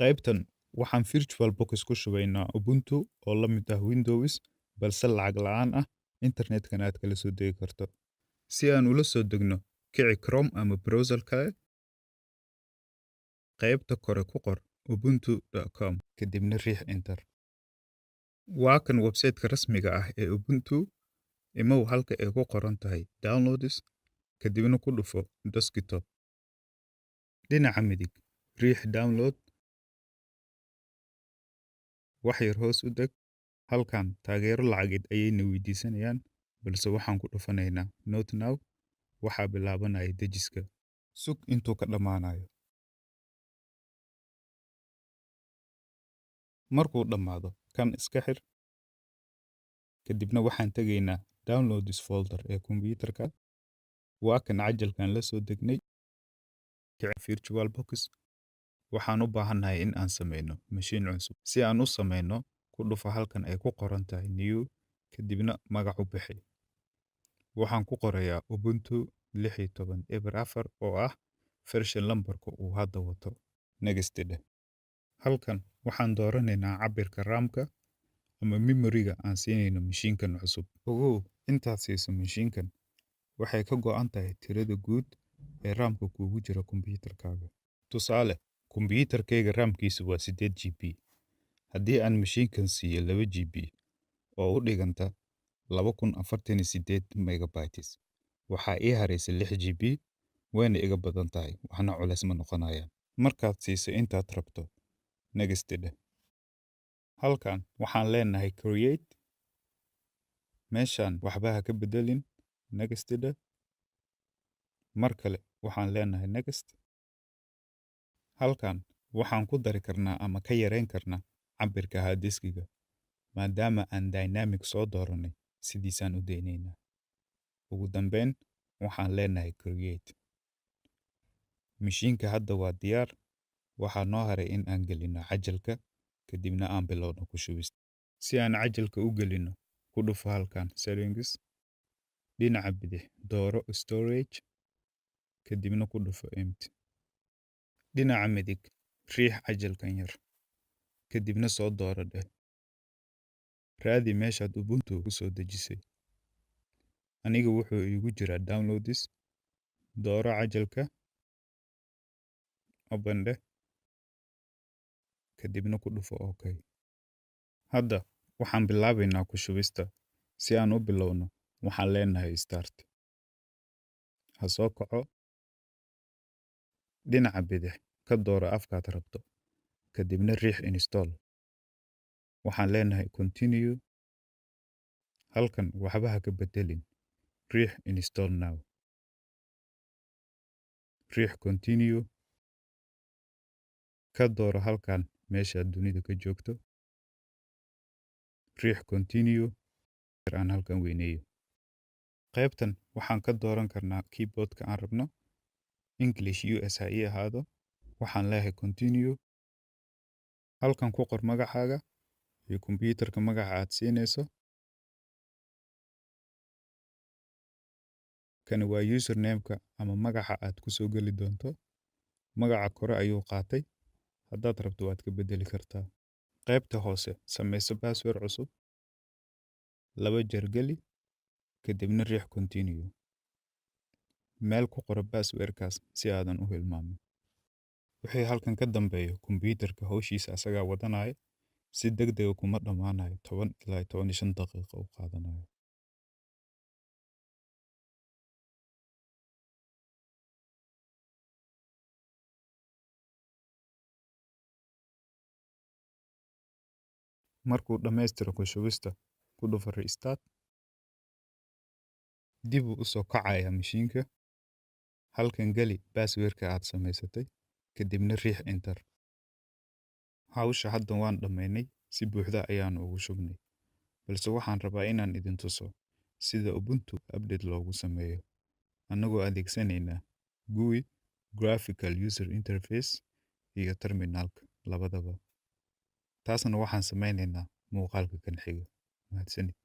qaybtan waxaan virtualbox ku shubaynaa ubuntu oo la mid ah windows balse lacag la'aan ah internetkana aad kala soo degi karto si aan ula soo degno kici chrome ama browser kale qaybta kore ku qor ubuntu.com kadibna riix enter waa kan website-ka rasmiga ah ee ubuntu imow halka ay ku qoran tahay downloads kadibna ku dhufo desktop dhinaca midig riix download wax yar hoos u deg halkan taageero lacageed ayayna weydiisanayaan balse waxaan ku dhufanaynaa not now waxaa bilaabanaya dejiska sug intuu ka dhammaanayo markuu dhammaado kan iska xir kadibna waxaan tegaynaa downloads folder ee kombiyuutarka waa kan cajalkan la soo degnay virtualbox waxaan u baahannahay in aan samayno mashiin cusub si aan u samayno ku dhufo halkan ay ku qoran tahay new kadibna magac u bixi waxaan ku qorayaa ubuntu 16.4 oo ah version lambarka uu hadda wato next dheh halkan waxaan dooranaynaa cabirka raamka ama memoriga aan siinayno mashiinkan cusub ogow intaad siiso mashiinkan waxay ka go'an tahay tirada guud ee raamka kuugu jira kombiyuutarkaaga tusaale kombiyuutarkayga raamkiisu waa 8 GB haddii aan mashiinkan siiyo 2 GB oo u dhiganta 2048 megabytes waxaa ii haraysa 6 GB wayna iga badan tahay waxna culays ma noqonayaan markaad siiso intaad rabto next dheh halkan waxaan leenahay create meeshan waxba ha ka bedelin next dheh mar kale waxaan leenahay next halkan waxaan ku dari karnaa ama ka yareyn karnaa cabirka hard diskiga maadaama aan dynamic soo dooranay sidiisaan u daynaynaa ugu dambeyn waxaan leenahay create mashiinka hadda waa diyaar waxaa noo haray in aan gelino cajalka kadibna aan bilowno ku shubista si aan cajalka u gelino ku dhufo halkan settings dhinaca bidix dooro storage kadibna ku dhufo empty dhinaca midig riix cajalkan yar kadibna soo dooro dheh raadi meeshaad ubuntu ku soo dejisay aniga wuxuu iigu jiraa downloads dooro cajalka open dheh kadibna ku dhufo okay hadda waxaan bilaabaynaa ku shubista si aan u bilowno waxaan leenahay start ha soo kaco dhinaca bidix ka dooro afkaad rabto kadibna riix install waxaan leenahay continue halkan waxba ha ka bedelin riix install now riix continue ka dooro halkan meeshaad dunida ka joogto riix continue aan halkan weyneeyo qaybtan waxaan ka dooran karnaa keyboardka aan rabno English US ha ii ahaado waxaan leeyahay continue halkan ku qor magacaaga iyo kombiyuutarka magaca aad siinayso kani waa username-ka ama magaca aad ku soo geli doonto magaca kore ayuu qaatay haddaad rabto waad ka bedeli kartaa qaybta hoose samayso password cusub 2 jeer geli kadibna riix continue meel ku qoro passwordkaas si aadan u hilmaamin wixii halkan ka dambeeyo kombiyuutarka hawshiisa asagaa wadanaya si degdega kuma dhammaanayo 10 ilaa 15 daqiiqo u qaadanayo markuu dhammaystiro ku shubista ku dhufo restart dib u soo kacaya mashiinka halkan geli passwordka aad samaysatay kadibna riix enter hawsha hadda waan dhammaynay si buuxda ayaan ugu shubnay balse waxaan rabaa inaan idin tuso sida ubuntu update loogu sameeyo annagoo adeegsanayna GUI graphical user interface iyo terminalka labadaba taasna waxaan samaynaynaa muuqaalka kan xiga mahadsanid